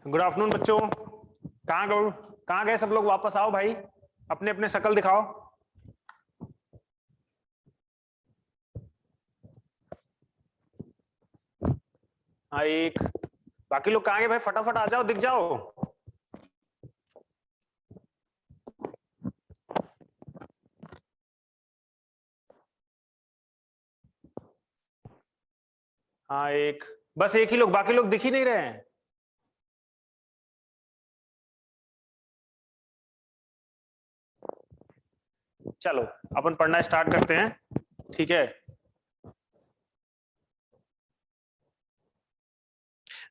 Good afternoon बच्चों। कहाँ गए सब लोग? वापस आओ भाई, अपने अपने शक्ल दिखाओ। हाँ एक, बाकी लोग कहाँ गए भाई? फटाफट आ जाओ, दिख जाओ। हाँ एक, बस एक ही लोग, बाकी लोग दिख ही नहीं रहे हैं। चलो अपन पढ़ना स्टार्ट करते हैं, ठीक है।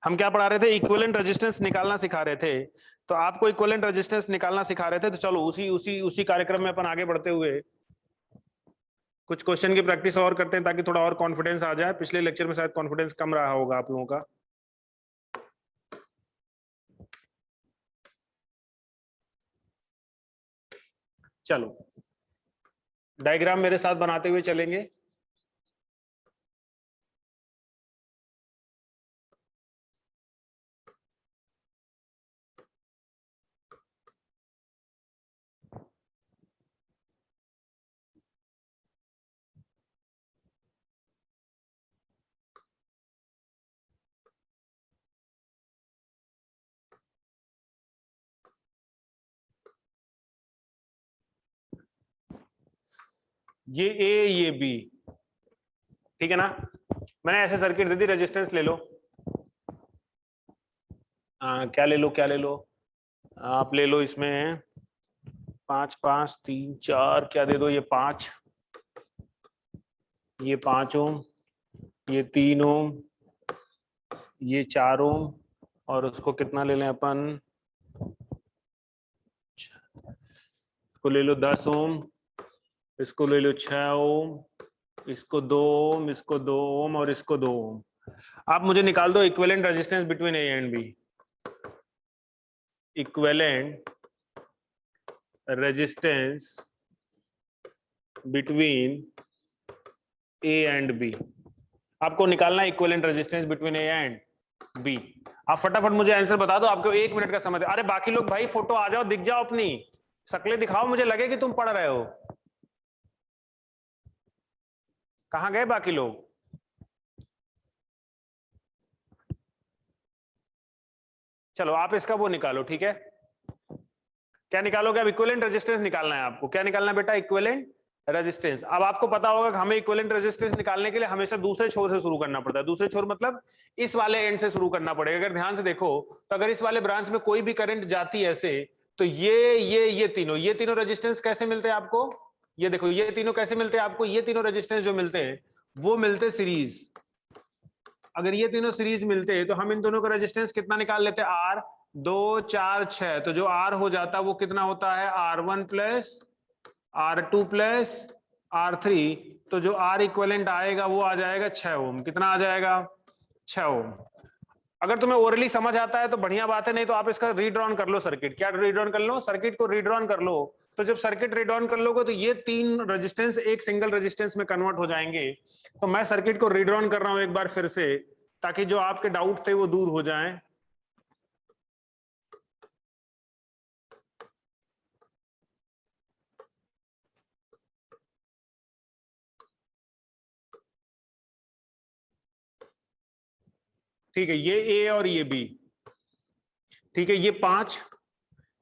हम क्या पढ़ा रहे थे? इक्विवेलेंट रेजिस्टेंस निकालना सिखा रहे थे। तो आपको इक्विवेलेंट रेजिस्टेंस निकालना सिखा रहे थे, तो चलो उसी उसी उसी कार्यक्रम में अपन आगे बढ़ते हुए कुछ क्वेश्चन की प्रैक्टिस और करते हैं, ताकि थोड़ा और कॉन्फिडेंस आ जाए। पिछले लेक्चर में शायद कॉन्फिडेंस कम रहा होगा आप लोगों का। चलो डायग्राम मेरे साथ बनाते हुए चलेंगे। ये ए ये बी, ठीक है ना। मैंने ऐसे सर्किट दे दी, रेजिस्टेंस ले लो। क्या ले लो, क्या ले लो? आप ले लो इसमें 5 5 3 4, क्या दे दो? ये 5, ये 5 ओम, ये 3 ओम, ये 4 ओम, और उसको कितना ले लें अपन? इसको ले लो 10 ओम, इसको ले लो 6 ओम, इसको 2 ओम, इसको 2 ओम, और इसको 2 ओम। आप मुझे निकाल दो equivalent resistance between A and B. Equivalent resistance between A and B. आपको निकालना है equivalent resistance between A and B. आप फटाफट मुझे आंसर बता दो, आपको 1 मिनट का समय दे। अरे बाकी लोग भाई फोटो आ जाओ, दिख जाओ, अपनी शक्लें दिखाओ, मुझे लगे कि तुम पढ़ रहे हो। कहां गए बाकी लोग? चलो आप इसका वो निकालो, ठीक है। क्या निकालोगे? अब इक्विवेलेंट रेजिस्टेंस निकालना है आपको। क्या निकालना है बेटा? Equivalent resistance. अब आपको पता होगा कि हमें इक्विवेलेंट रेजिस्टेंस निकालने के लिए हमेशा दूसरे छोर से शुरू करना पड़ता है। दूसरे छोर मतलब इस वाले एंड से शुरू करना पड़ेगा। अगर ध्यान से देखो तो अगर इस वाले ब्रांच में कोई भी करंट जाती है ऐसे, तो ये तीनों रेजिस्टेंस कैसे मिलते हैं आपको? ये देखो, ये तीनों कैसे मिलते हैं आपको? ये तीनों रेजिस्टेंस जो मिलते हैं वो मिलते सीरीज। अगर ये तीनों सीरीज मिलते हैं तो हम इन दोनों का रेजिस्टेंस कितना निकाल लेते हैं? आर 2 4 6। तो जो आर हो जाता है वो कितना होता है? R1 plus R2 plus R3। तो जो आर इक्विवेलेंट आएगा वो आ जाएगा 6 ओम। कितना आ जाएगा? 6 ओम। अगर तुम्हें ओरली समझ आता है तो बढ़िया बात है, नहीं तो आप इसका रीड्रॉन कर लो सर्किट। क्या रीड्रॉन कर लो? सर्किट को रीड्रॉन कर लो। तो जब सर्किट रीड्रॉन कर लोगे तो ये 3 रेजिस्टेंस एक सिंगल रेजिस्टेंस में कन्वर्ट हो जाएंगे। तो मैं सर्किट को रीड्रॉन कर रहा हूं एक बार फिर से, ताकि जो आपके डाउट थे वो दूर हो जाएं। ठीक है, ये ए और ये बी, ठीक है। ये 5,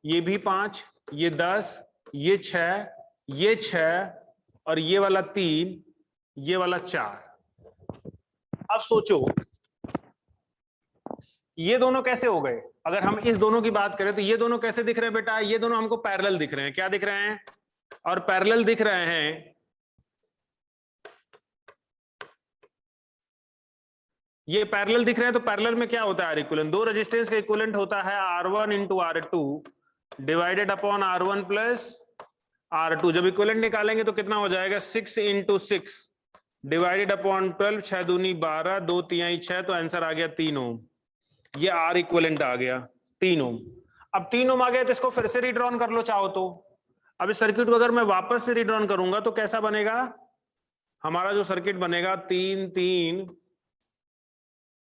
ये भी 5, ये 10, ये 6, ये 6, और ये वाला 3, ये वाला 4। अब सोचो ये दोनों कैसे हो गए? अगर हम इस दोनों की बात करें तो ये दोनों कैसे दिख रहे हैं बेटा? ये दोनों हमको पैरेलल दिख रहे हैं। क्या दिख रहे हैं? और पैरेलल दिख रहे हैं। ये पैरेलल दिख रहे हैं, तो पैरेलल में क्या होता है? इक्विवेलेंट। दो रेजिस्टेंस का इक्विवेलेंट होता है R1 into R2 divided upon R1 plus R2। जब इक्विवेलेंट निकालेंगे तो कितना हो जाएगा? 6 इंटू 6 डिवाइडेड अपॉन 12, 6 दूनी 12, 2 तिहाई 6, तो आंसर आ गया 3 ओम। ये आर इक्विवेलेंट आ गया 3 ओम। अब 3 ओम आ गया तो इसको फिर से रीड्रॉन कर लो चाहो तो। अब इस सर्किट को अगर मैं वापस से रीड्रॉन करूंगा तो कैसा बनेगा? हमारा जो सर्किट बनेगा 3 3,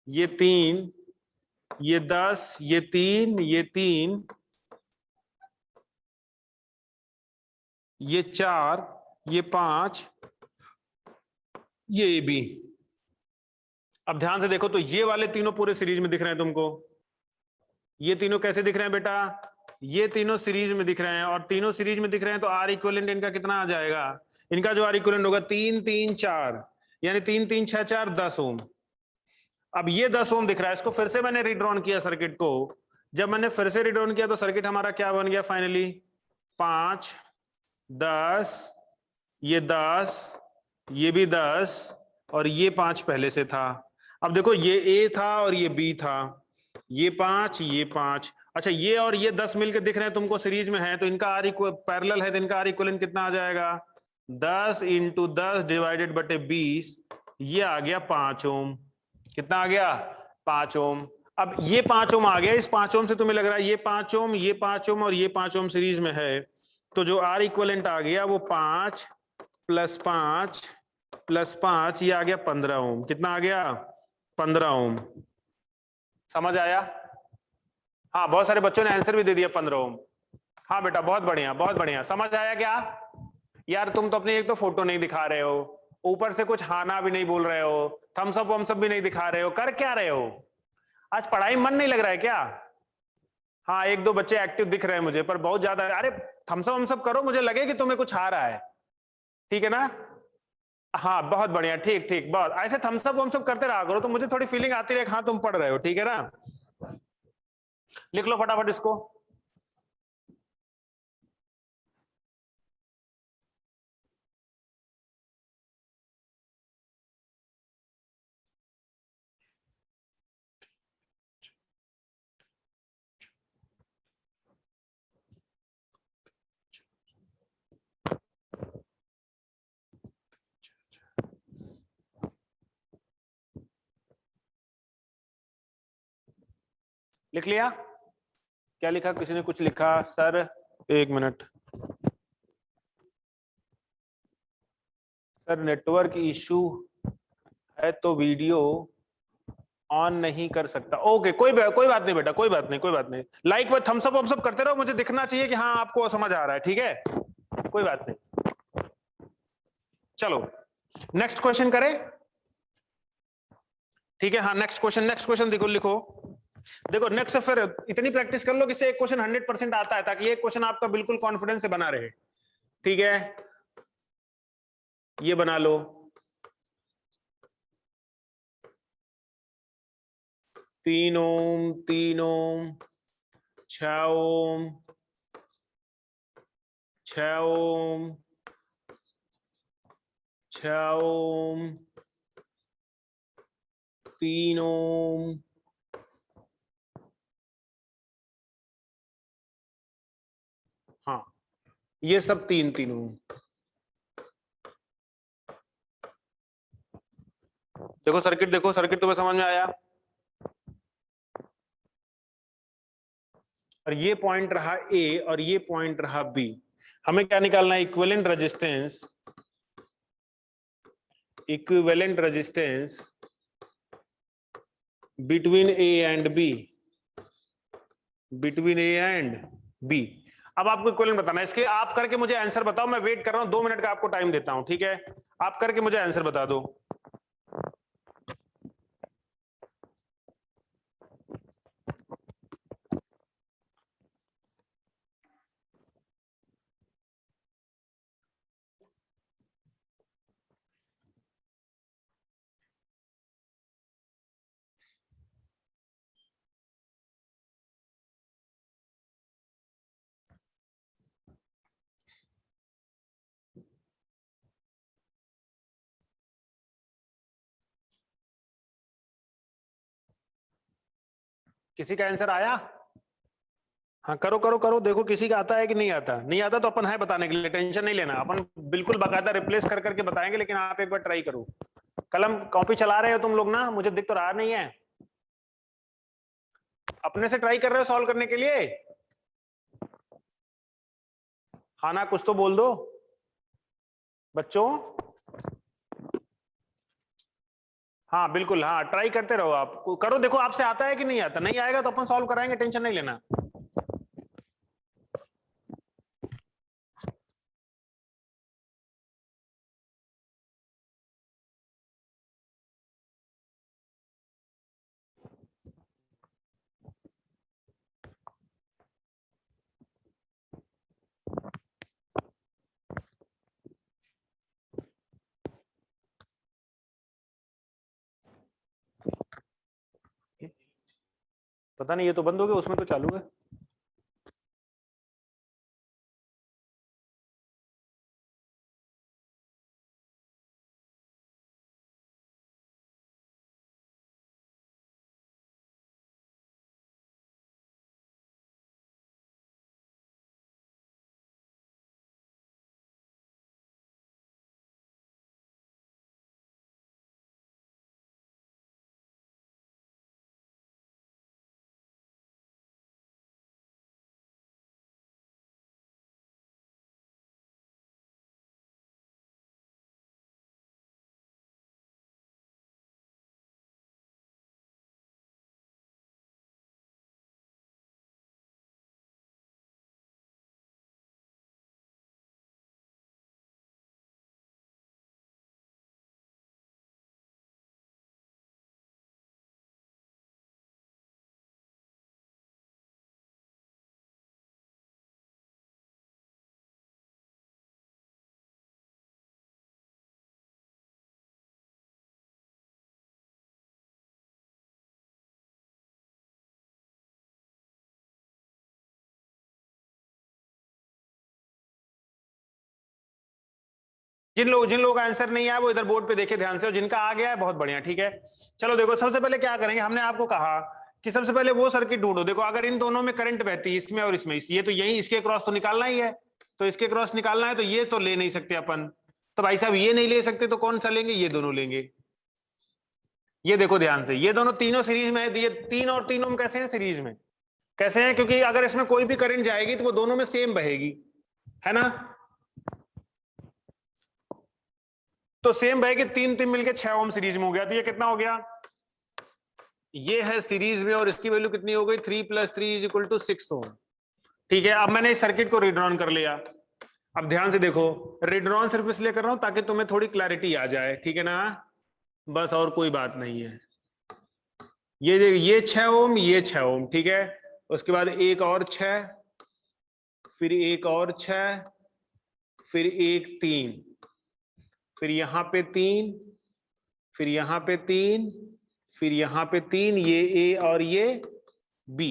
ये 3, ये 10, ये 3, ये 3, ये 4, ये 5, ये भी। अब ध्यान से देखो तो ये वाले तीनों पूरे सीरीज में दिख रहे हैं तुमको। ये तीनों कैसे दिख रहे हैं बेटा? ये तीनों सीरीज में दिख रहे हैं, और तीनों सीरीज में दिख रहे हैं तो आर इक्विवेलेंट इनका कितना आ जाएगा? इनका जो आर इक्विवेलेंट होगा 3 3 4, यानी 3 3 6 4 10 ओम। अब ये 10 ओम दिख रहा है, इसको फिर से मैंने रिड्रॉन किया सर्किट को। जब मैंने फिर से रिड्रॉन किया तो सर्किट हमारा क्या बन गया फाइनली? 5 10, ये 10, ये भी 10, और ये 5 पहले से था। अब देखो ये ए था और ये बी था, ये 5, ये 5। अच्छा, ये और ये 10 मिलकर दिख रहे हैं तुमको सीरीज में है, तो इनका आर पैरेलल है, तो इनका आर इक्विवेलेंट कितना आ जाएगा? 10 × 10 डिवाइडेड बटे 20, ये आ गया 5 ओम। कितना आ गया? 5 ओम। अब ये 5 ओम आ गया, इस 5 ओम से तुम्हें लग रहा है ये 5 ओम, ये 5 ओम और ये 5 ओम सीरीज में है, तो जो आर इक्विवेलेंट आ गया वो 5 + 5 + 5, ये आ गया 15 ओम। कितना आ गया? 15 ओम। समझ आया? हाँ, बहुत सारे बच्चों ने आंसर भी दे दिया 15 ओम। हाँ बेटा, बहुत बढ़िया, बहुत बढ़िया। समझ आया क्या? यार तुम तो अपनी एक तो फोटो नहीं दिखा रहे हो, ऊपर से कुछ हाना भी नहीं बोल रहे हो, थम्स अप वम्स अप भी नहीं दिखा रहे हो, कर क्या रहे हो? आज पढ़ाई में मन नहीं लग रहा है क्या? हाँ, एक दो बच्चे एक्टिव दिख रहे हैं मुझे, पर बहुत ज्यादा। अरे थम्स अप वम्स अप करो, मुझे लगे कि तुम्हें कुछ आ रहा है। ठीक है ना? हाँ, बहुत बढ़िया, ठीक ठीक, बहुत ऐसे थम्स अप वम्स अप करते रहा करो तो मुझे थोड़ी फीलिंग आती रहे हाँ तुम पढ़ रहे हो। ठीक है ना? लिख लो फटाफट इसको। लिख लिया? क्या लिखा? किसी ने कुछ लिखा? Sir 1 minute sir, network issue है तो वीडियो ऑन नहीं कर सकता। ओके, कोई बात नहीं बेटा, कोई बात नहीं, कोई बात नहीं। लाइक व थम्स अप वम्स अप करते रहो, मुझे दिखना चाहिए कि हाँ आपको समझ आ रहा है। ठीक है, कोई बात नहीं। चलो नेक्स्ट क्वेश्चन करें। ठीक है, हाँ नेक्स्ट क्वेश्चन देखो, लिखो। देखो नेक्स्ट फिर इतनी प्रैक्टिस कर लो कि इससे एक क्वेश्चन 100% आता है, ताकि ये क्वेश्चन आपका बिल्कुल कॉन्फिडेंस से बना रहे। ठीक है, ये बना लो। 3 ओम, 3 ओम, 6 ओम, 6 ओम, 6 ओम, 3 ओम, हाँ ये सब 3 3 ओम। देखो सर्किट, देखो सर्किट तुम्हें समझ में आया? और ये पॉइंट रहा ए और ये पॉइंट रहा बी। हमें क्या निकालना है? Equivalent resistance, equivalent resistance between A and B, between A and B. अब आपको इक्विवेलेंट बताना है। इसके आप करके मुझे आंसर बताओ, मैं वेट कर रहा हूं, 2 मिनट का आपको टाइम देता हूं। ठीक है, आप करके मुझे आंसर बता दो। किसी का आंसर आया? हाँ करो करो करो, देखो किसी का आता है कि नहीं आता। नहीं आता तो अपन है बताने के लिए, टेंशन नहीं लेना, अपन बिल्कुल बाकायदा रिप्लेस कर करके बताएंगे, लेकिन आप एक बार ट्राई करो। कलम कॉपी चला रहे हो तुम लोग ना? मुझे दिख तो रहा नहीं है। अपने से ट्राई कर रहे हो सॉल्व करने के लिए? हाँ ना, कुछ तो बोल दो बच्चों। हाँ बिल्कुल, हाँ ट्राई करते रहो, आप करो, देखो आपसे आता है कि नहीं आता, नहीं आएगा तो अपन सॉल्व कराएंगे, टेंशन नहीं लेना। पता नहीं, ये तो बंद हो गया, उसमें तो चालू है। जिन लोगों का आंसर नहीं आया वो इधर बोर्ड पे देखे ध्यान से, और जिनका आ गया है बहुत बढ़िया, ठीक है। चलो देखो, सबसे पहले क्या करेंगे, हमने आपको कहा कि सबसे पहले वो सर्किट ढूंढो। देखो अगर इन दोनों में करंट बहती है, इसमें और इसमें, ये तो यही इसके क्रॉस तो निकालना ही है, तो इसके क्रॉस निकालना है, तो ये तो ले नहीं सकते अपन, तो भाई साहब ये नहीं ले सकते, तो कौन सा लेंगे, ये दोनों लेंगे। ये देखो ध्यान से, ये दोनों तीनों सीरीज में है, तो ये 3 और 3 ओम कैसे हैं सीरीज में, कैसे हैं, क्योंकि अगर इसमें कोई भी करंट जाएगी तो वो दोनों में सेम बहेगी, है ना। तो सेम बहेगी, 3 मिलके 6 ओम सीरीज में हो गया, तो ये कितना हो गया, ये है सीरीज में, और इसकी वैल्यू कितनी हो गई, 3 + 3 = 6 ओम। ठीक है, अब मैंने इस सर्किट को रीड्रॉन कर लिया। अब ध्यान से देखो, रीड्रॉन सिर्फ इसलिए कर रहा हूं ताकि तुम्हें थोड़ी क्लैरिटी आ जाए, ठीक है ना, बस और कोई बात नहीं है। ये 6 ओम, ये 6 ओम, ठीक है, उसके बाद एक और 6, फिर एक और 6, फिर एक 3, फिर यहां पे 3, फिर यहां पे 3, फिर यहां पे 3, ये ए और ये बी।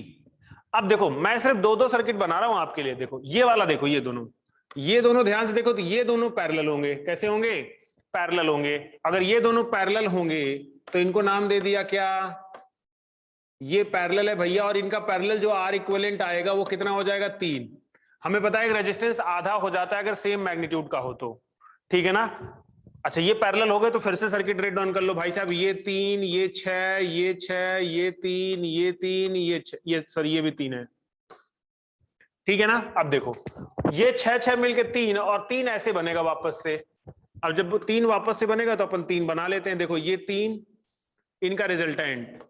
अब देखो मैं सिर्फ 2-2 सर्किट बना रहा हूं आपके लिए, देखो ये वाला, देखो ये दोनों ध्यान से देखो, तो ये दोनों पैरेलल होंगे, कैसे होंगे, पैरेलल होंगे। अगर ये दोनों पैरेलल होंगे तो इनको नाम दे दिया क्या, ये पैरेलल है भैया, और इनका पैरेलल जो आर इक्विवेलेंट आएगा वो कितना हो जाएगा, 3। हमें पता है रेजिस्टेंस आधा हो जाता है अगर सेम मैग्नीट्यूड का हो तो, ठीक है ना। अच्छा ये पैरेलल हो गए, तो फिर से सर्किट ब्रेक डाउन कर लो भाई साहब, ये 3, ये 6, ये 6, ये 3, ये 3, ये 6, ये सॉरी ये भी 3 है, ठीक है ना। अब देखो ये 6 मिलके 3, और 3 ऐसे बनेगा वापस से। अब जब 3 वापस से बनेगा तो अपन 3 बना लेते हैं। देखो ये 3, इनका रिजल्टेंट,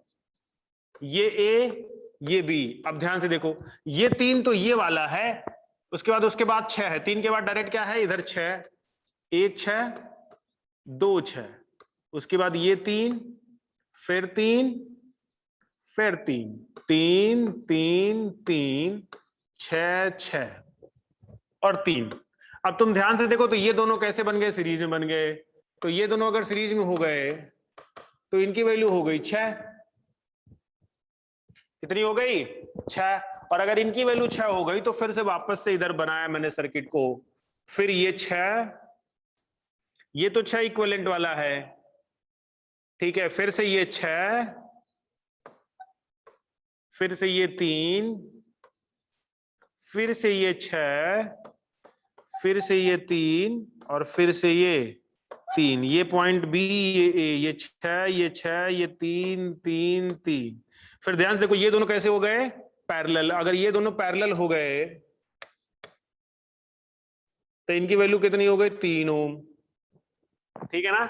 ये ए, ये बी। अब ध्यान से देखो, ये 3 तो ये वाला है, उसके बाद 6 है, 3 के बाद डायरेक्ट क्या है, इधर 6, 1 6 2 6, उसके बाद ये 3, फिर 3, फिर 3, 3 3 3 6 6 और 3। अब तुम ध्यान से देखो, तो ये दोनों कैसे बन गए, सीरीज में बन गए। तो ये दोनों अगर सीरीज में हो गए तो इनकी वैल्यू हो गई 6, कितनी हो गई, 6। और अगर इनकी वैल्यू 6 हो गई तो फिर से वापस से इधर बनाया मैंने सर्किट को, फिर ये 6, ये तो 6 इक्विवेलेंट वाला है, ठीक है, फिर से ये 6, फिर से ये 3, फिर से ये 6, फिर से ये 3, और फिर से ये 3, ये पॉइंट बी, ये ए, ये 6, ये 6, ये 3 3 3। फिर ध्यान से देखो, ये दोनों कैसे हो गए, पैरेलल। अगर ये दोनों पैरेलल हो गए तो इनकी वैल्यू कितनी हो गई, 3 ओम, ठीक है ना।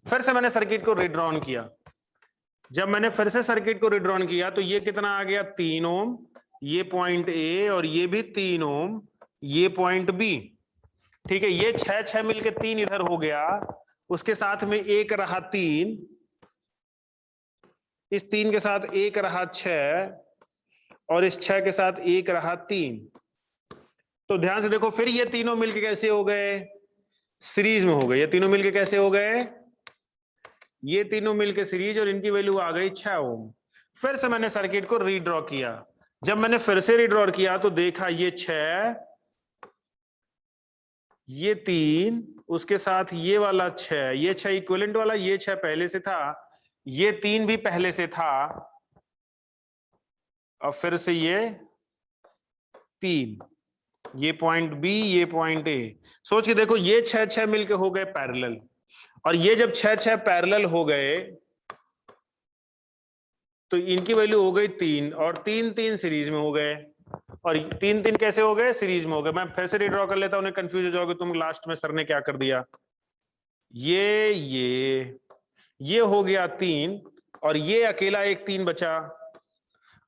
फिर से मैंने सर्किट को रिड्रॉन किया। जब मैंने फिर से सर्किट को रिड्रॉन किया तो ये कितना आ गया 3 ओम, ये पॉइंट ए, और ये भी 3 ओम, ये पॉइंट बी। ठीक है, ये 6 मिलके 3 इधर हो गया, उसके साथ में एक रहा 3, इस 3 के साथ एक रहा 6, और इस 6 के साथ एक रहा 3। तो ध्यान से देखो, फिर ये तीनों मिलके कैसे हो गए, सीरीज में हो गए। ये तीनों मिलके कैसे हो गए, ये तीनों मिलके सीरीज, और इनकी वैल्यू आ गई 6 ओम। फिर से मैंने सर्किट को रीड्रॉ किया। जब मैंने फिर से रीड्रॉ किया तो देखा ये 6, ये 3, उसके साथ ये वाला 6, ये 6 इक्विवेलेंट वाला, ये 6 पहले से था, ये 3 भी पहले से था, और फिर से ये 3, ये पॉइंट बी, ये पॉइंट ए। सोच के देखो, ये 6 मिलके हो गए पैरेलल, और ये जब 6 पैरेलल हो गए तो इनकी वैल्यू हो गई 3, और 3 सीरीज में हो गए, और 3 कैसे हो गए, सीरीज में हो गए। मैं फिर से रीड्रॉ कर लेता हूं, उन्हें कंफ्यूज हो जाओगे तुम, लास्ट में सर ने क्या कर दिया, ये हो गया 3, और ये अकेला एक 3 बचा,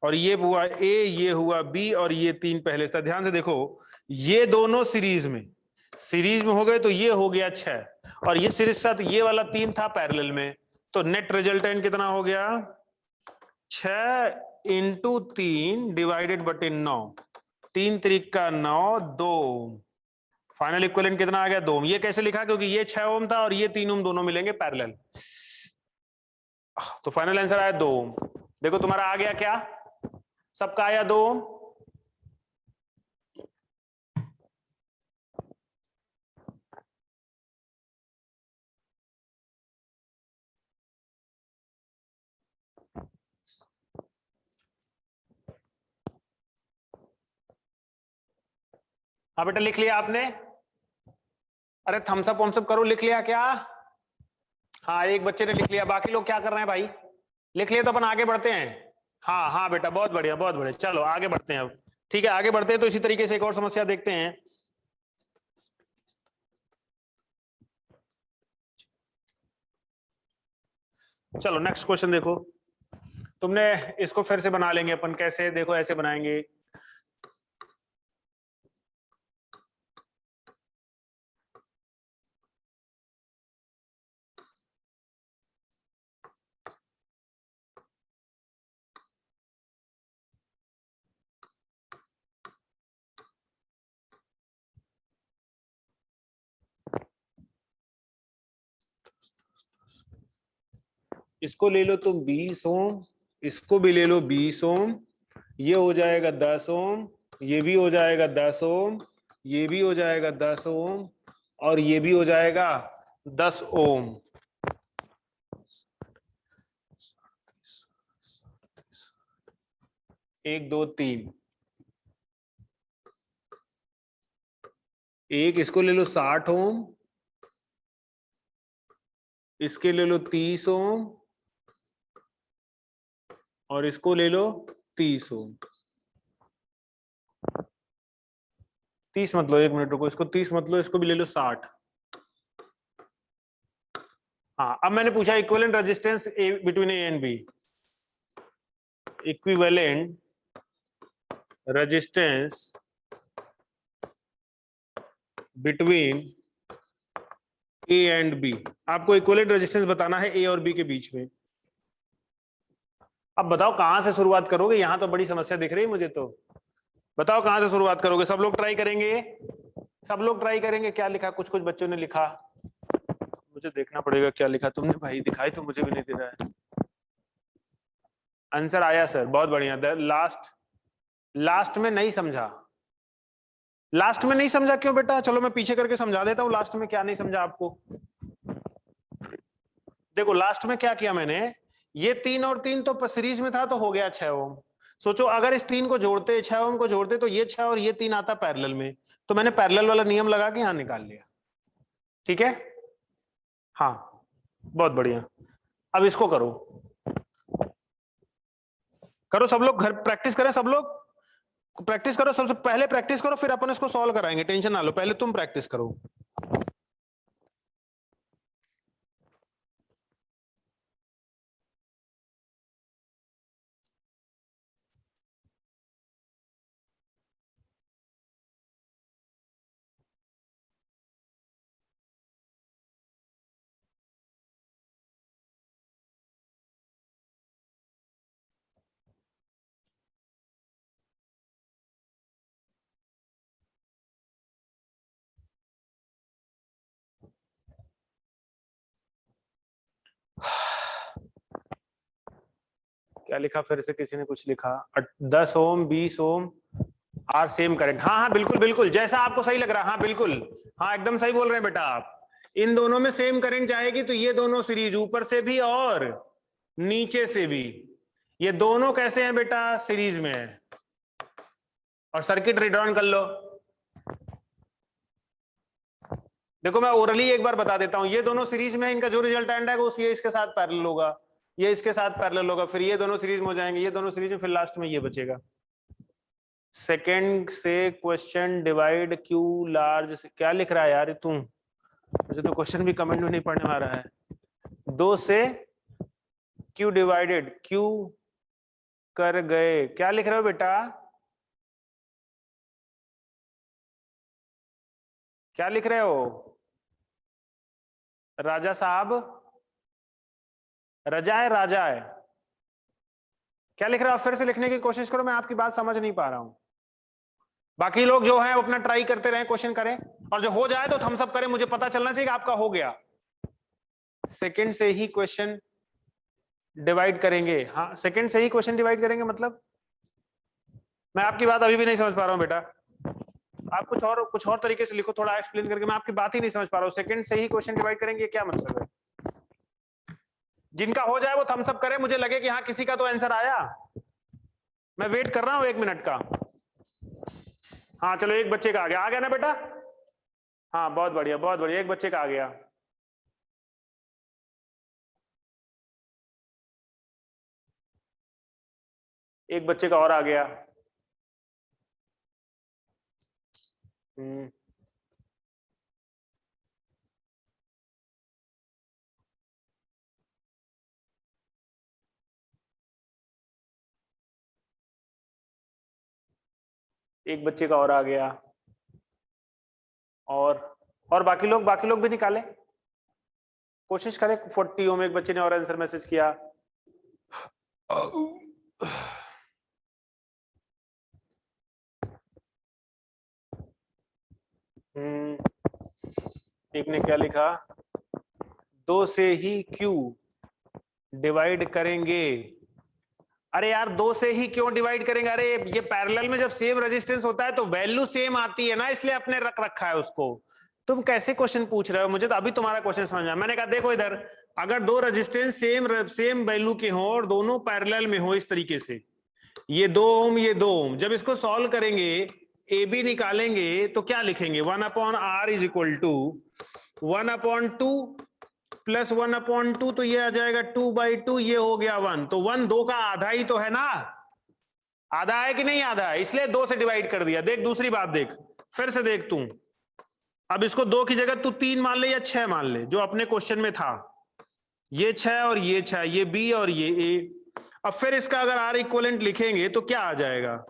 और ये हुआ ए, ये हुआ बी, और ये 3 पहले था। ध्यान से देखो, ये दोनों सीरीज में हो गए, तो ये हो गया 6, और ये सीरीज साथ ये वाला 3 था पैरेलल में, तो नेट रिजल्टेंट कितना हो गया, 6 इंटू 3 डिवाइडेड बटे 9, 3 त्रिका 9, 2 ओम। फाइनल इक्विवेलेंट कितना आ गया, 2 ओम। ये कैसे लिखा, क्योंकि ये 6 ओम था और ये 3 ओम दोनों मिलेंगे पैरेलल, तो फाइनल आंसर आया 2 ओम। देखो तुम्हारा आ गया क्या, सबका आया 2 ओम। हाँ बेटा, लिख लिया आपने, अरे थम्स अप वम्स अप करो, लिख लिया क्या, हाँ एक बच्चे ने लिख लिया, बाकी लोग क्या कर रहे हैं भाई, लिख लिया तो अपन आगे बढ़ते हैं। हाँ हाँ बेटा, बहुत बढ़िया बहुत बढ़िया, चलो आगे बढ़ते हैं अब। ठीक है, आगे बढ़ते हैं, तो इसी तरीके से एक और समस्या देखते हैं। चलो नेक्स्ट क्वेश्चन देखो, तुमने इसको फिर से बना लेंगे अपन, कैसे, देखो ऐसे बनाएंगे। इसको ले लो तुम 20 ओम, इसको भी ले लो 20 ओम, ये हो जाएगा 10 ओम, ये भी हो जाएगा 10 ओम, ये भी हो जाएगा 10 ओम, और ये भी हो जाएगा 10 ओम। 1 2 3, एक इसको ले लो 60 ओम, इसके ले लो 30 ओम, और इसको ले लो 30 ओम। 30 मत लो, 1 मिनट रुको, इसको 30 मत लो, इसको भी ले लो 60। हाँ, अब मैंने पूछा equivalent resistance between A and B. Equivalent resistance between A and B, आपको इक्विवेलेंट रेजिस्टेंस बताना है ए और बी के बीच में। अब बताओ कहां से शुरुआत करोगे, यहां तो बड़ी समस्या दिख रही है मुझे, तो बताओ कहां से शुरुआत करोगे। सब लोग ट्राई करेंगे, सब लोग ट्राई करेंगे। क्या लिखा, कुछ कुछ बच्चों ने लिखा, मुझे देखना पड़ेगा क्या लिखा तुमने भाई, दिखाई तो मुझे भी नहीं दे रहा है। आंसर आया सर, बहुत बढ़िया। लास्ट में नहीं समझा, लास्ट में नहीं समझा क्यों बेटा, चलो मैं पीछे करके समझा देता हूं, लास्ट में क्या नहीं समझा आपको। देखो लास्ट में क्या किया मैंने, ये 3 और 3 तो सीरीज में था, तो हो गया 6 ओम। सोचो अगर इस 3 को जोड़ते, 6 ओम को जोड़ते, तो ये 6 और ये 3 आता पैरेलल में, तो मैंने पैरेलल वाला नियम लगा के यहां निकाल लिया। ठीक है, हाँ बहुत बढ़िया। अब इसको करो, करो सब लोग, घर प्रैक्टिस करें, सब लोग प्रैक्टिस करो, सबसे पहले प्रैक्टिस करो, फिर अपन इसको सॉल्व कराएंगे, टेंशन ना लो, पहले तुम प्रैक्टिस करो। क्या लिखा फिर से किसी ने कुछ लिखा 10 ओम 20 ओम आर सेम करंट। हाँ हाँ बिल्कुल बिल्कुल, जैसा आपको सही लग रहा है। हाँ बिल्कुल, हाँ एकदम सही बोल रहे हैं बेटा आप। इन दोनों में सेम करंट जाएगी तो ये दोनों सीरीज ऊपर से भी और नीचे से भी, ये दोनों कैसे हैं बेटा, सीरीज में है। और सर्किट रिड्रॉन कर लो। देखो मैं ओरली एक बार बता देता हूं, ये दोनों सीरीज में, इनका जो रिजल्टेंट है वो ये इसके साथ पैरेलल होगा, ये इसके साथ पैरेलल होगा, फिर ये दोनों सीरीज में हो जाएंगे, ये दोनों सीरीज में, फिर लास्ट में ये बचेगा। सेकंड से क्वेश्चन डिवाइड क्यू लार्ज से, क्या लिख रहा है यार तू, मुझे तो क्वेश्चन भी कमेंट में नहीं पढ़ने में आ रहा है। 2 से क्यू डिवाइडेड क्यू कर गए, क्या लिख रहे हो बेटा, क्या लिख रहे हो राजा साहब, रजा है राजा है, क्या लिख रहे हो आप, फिर से लिखने की कोशिश करो, मैं आपकी बात समझ नहीं पा रहा हूं। बाकी लोग जो है अपना ट्राई करते रहे, क्वेश्चन करें, और जो हो जाए तो थम्स अप करें, मुझे पता चलना चाहिए कि आपका हो गया। सेकंड से ही क्वेश्चन डिवाइड करेंगे, हाँ सेकंड से ही क्वेश्चन डिवाइड करेंगे मतलब, मैं आपकी बात अभी भी नहीं समझ पा रहा हूं बेटा, आप कुछ और तरीके से लिखो, थोड़ा एक्सप्लेन करके, मैं आपकी बात ही नहीं समझ पा रहा हूं। सेकंड से ही क्वेश्चन डिवाइड करेंगे, क्या मतलब है? जिनका हो जाए वो थम्स अप करे, मुझे लगे कि हाँ किसी का तो आंसर आया, मैं वेट कर रहा हूं 1 मिनट का। हाँ चलो, एक बच्चे का आ गया ना बेटा, हाँ बहुत बढ़िया बहुत बढ़िया, एक बच्चे का आ गया। एक बच्चे का और आ गया। एक बच्चे का और आ गया। और बाकी लोग भी निकाले, कोशिश करें। 40 ओम एक बच्चे ने और आंसर मैसेज किया। एक ने क्या लिखा, 2 से ही क्यू डिवाइड करेंगे। अरे यार 2 से ही क्यों डिवाइड करेंगे, अरे ये पैरेलल में जब सेम रेजिस्टेंस होता है तो वैल्यू सेम आती है ना, इसलिए अपने रख रखा है उसको। तुम कैसे क्वेश्चन पूछ रहे हो, मुझे तो अभी तुम्हारा क्वेश्चन समझ आया। मैंने कहा देखो इधर, अगर 2 रेजिस्टेंस सेम वैल्यू के हो और दोनों पैरेलल में हो इस तरीके से, ये 2 ओम ये 2 ओम, जब इसको सॉल्व करेंगे ए बी निकालेंगे तो क्या लिखेंगे, 1/r is equal to 1/2 plus 1/2, तो ये आ जाएगा 2/2, ये हो गया 1। तो 1 2 का आधा ही तो है ना, आधा है कि नहीं आधा है, इसलिए 2 से डिवाइड कर दिया। देख दूसरी बात देख, फिर से देख तू, अब इसको 2 की जगह तू 3 मान ले या 6 मान ले, जो अपने क्वेश्चन में था, ये 6 और ये 6, ये बी और ये ए। अब फिर इसका अगर आर इक्वलेंट लिखेंगे तो क्या आ जाएगा,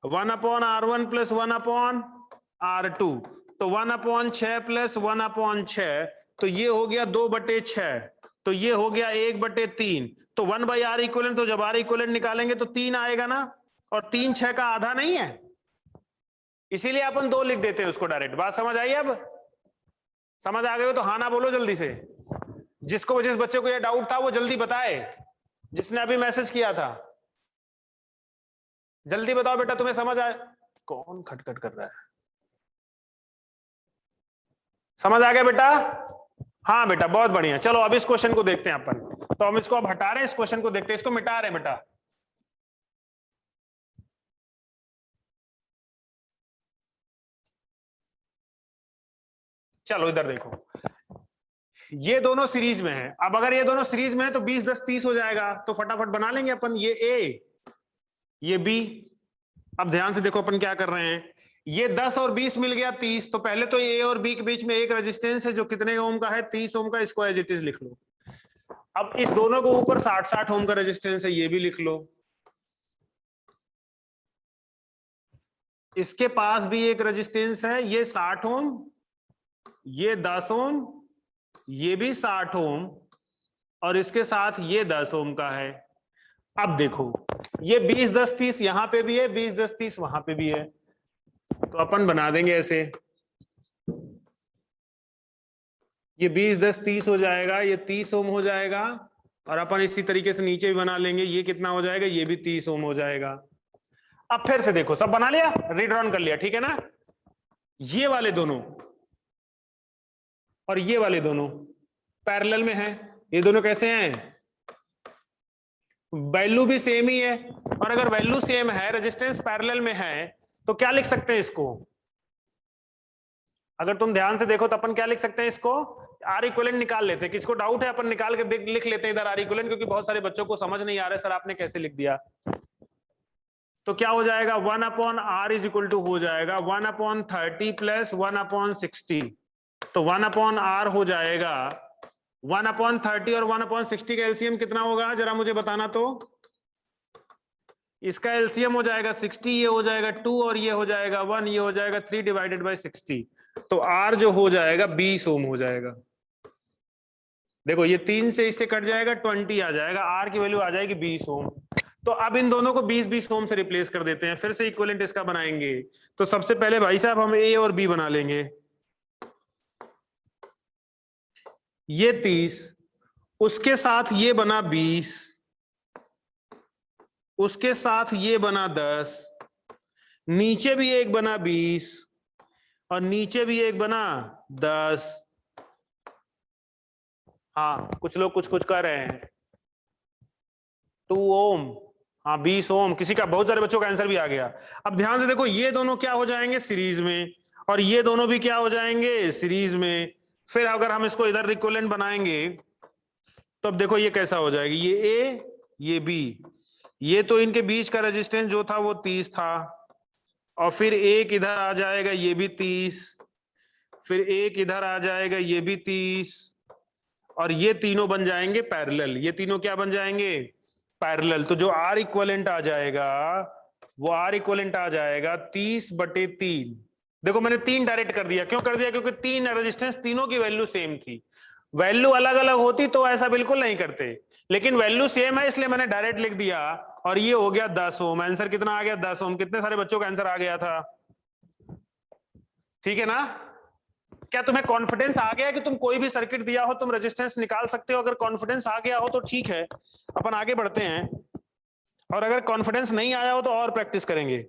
1/r1 प्लस 1/r2, तो 1/6 प्लस 1/6, तो ये हो गया 2/6, तो ये हो गया 1/3। तो 1/r इक्वलेंट, तो जब आर इक्वलेंट निकालेंगे तो 3 आएगा ना, और 3 6 का आधा नहीं है, इसीलिए अपन 2 लिख देते हैं उसको डायरेक्ट। बात समझ आई? अब समझ आ गए हो तो हाँ ना बोलो जल्दी से, जिस बच्चे को ये डाउट था वो जल्दी बताए, जिसने अभी मैसेज किया था जल्दी बताओ बेटा, तुम्हें समझ आया? कौन खटखट कर रहा है, समझ आ गया बेटा? हाँ बेटा बहुत बढ़िया। चलो अब इस क्वेश्चन को देखते हैं अपन, तो हम इसको अब हटा रहे हैं, इस क्वेश्चन को देखते हैं, इसको मिटा रहे हैं बेटा। चलो इधर देखो, ये दोनों सीरीज में है। अब अगर ये दोनों सीरीज में है तो 20 10 30 हो जाएगा, तो फटाफट बना लेंगे अपन, ये ए ये बी। अब ध्यान से देखो अपन क्या कर रहे हैं, ये 10 और 20 मिल गया 30, तो पहले तो ए और बी के बीच में एक रेजिस्टेंस है जो कितने ओम का है, 30 ओम का, इसको एज इट इज लिख लो। अब इस दोनों के ऊपर 60 ओम का रेजिस्टेंस है, ये भी लिख लो। इसके पास भी एक रेजिस्टेंस है, ये 60 ओम, ये 10 ओम, ये भी 60 ओम, और इसके साथ ये 10 ओम का है। अब देखो ये 20 10 30 यहां पे भी है, 20 10 30 वहां पे भी है, तो अपन बना देंगे ऐसे, ये 20 10 30 हो जाएगा, ये 30 ओम हो जाएगा, और अपन इसी तरीके से नीचे भी बना लेंगे, ये कितना हो जाएगा, ये भी 30 ओम हो जाएगा। अब फिर से देखो, सब बना लिया, रीड्रॉन कर लिया, ठीक है ना। ये वाले दोनों और ये वाले दोनों पैरेलल में हैं। ये दोनों कैसे हैं, वैल्यू भी सेम ही है। और अगर वैल्यू सेम है, रेजिस्टेंस पैरेलल में है, तो क्या लिख सकते हैं इसको, अगर तुम ध्यान से देखो तो अपन क्या लिख सकते हैं इसको, आर इक्विवेलेंट निकाल लेते हैं। किसको डाउट है, अपन निकाल के लिख लेते हैं इधर आर इक्विवेलेंट, क्योंकि बहुत सारे बच्चों को समझ नहीं आ रहा है सर आपने कैसे लिख दिया। तो क्या हो जाएगा, 1/r इज इक्वल टू हो जाएगा 1/30 प्लस 1/60। तो 1/r हो जाएगा 1/30 और 1/60 का एलसीएम कितना होगा, जरा मुझे बताना तो। इसका एलसीएम हो जाएगा 60, ये हो जाएगा 2 और ये हो जाएगा 1, ये हो जाएगा 3 डिवाइडेड बाय 60। तो R जो हो जाएगा 20 ओम हो जाएगा। देखो ये 3 से इससे कट जाएगा, 20 आ जाएगा, R की वैल्यू आ जाएगी 20 ओम। तो अब इन दोनों को 20-20 ओम से रिप्लेस कर देते हैं, फिर से इक्विवेलेंट इसका बनाएंगे। तो सबसे पहले भाई साहब हम A और B बना लेंगे। ये 30, उसके साथ ये बना 20, उसके साथ ये बना 10, नीचे भी एक बना 20 और नीचे भी एक बना 10। हाँ कुछ लोग कुछ कुछ कर रहे हैं। 2 ओम, हाँ 20 ओम, किसी का, बहुत सारे बच्चों का आंसर भी आ गया। अब ध्यान से देखो, ये दोनों क्या हो जाएंगे, सीरीज में, और ये दोनों भी क्या हो जाएंगे, सीरीज में। फिर अगर हम इसको इधर इक्विवेलेंट बनाएंगे तो अब देखो ये कैसा हो जाएगी, ये ए ये बी, ये तो इनके बीच का रेजिस्टेंस जो था वो 30 था, और फिर एक इधर आ जाएगा ये भी 30, फिर एक इधर आ जाएगा ये भी 30, और ये तीनों बन जाएंगे पैरेलल। ये तीनों क्या बन जाएंगे, पैरेलल। तो जो आर इक्विवेलेंट आ जाएगा वो आर इक्विवेलेंट आ जाएगा 30/3। देखो मैंने 3 डायरेक्ट कर दिया, क्यों कर दिया, क्योंकि 3 रेजिस्टेंस, तीनों की वैल्यू सेम थी। वैल्यू अलग अलग होती तो ऐसा बिल्कुल नहीं करते, लेकिन वैल्यू सेम है इसलिए मैंने डायरेक्ट लिख दिया। और ये हो गया 10 ओम। आंसर कितना आ गया, 10 ओम। कितने सारे बच्चों का आंसर आ गया था, ठीक है ना। क्या तुम्हें कॉन्फिडेंस आ गया कि तुम कोई भी सर्किट दिया हो तुम रेजिस्टेंस निकाल सकते हो? अगर कॉन्फिडेंस आ गया हो तो ठीक है, अपन आगे बढ़ते हैं। और अगर कॉन्फिडेंस नहीं आया हो तो और प्रैक्टिस करेंगे।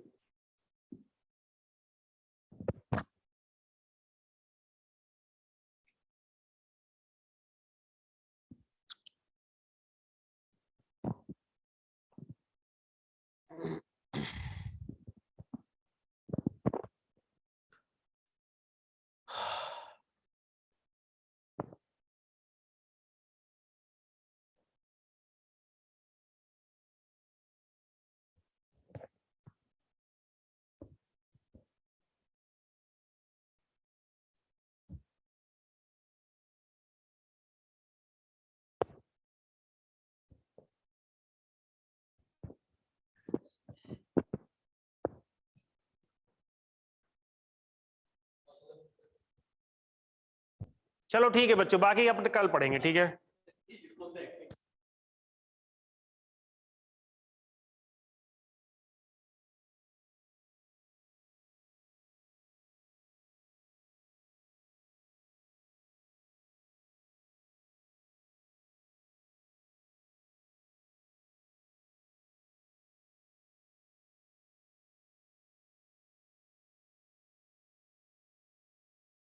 चलो ठीक है बच्चों, बाकी अपन कल पढ़ेंगे, ठीक है।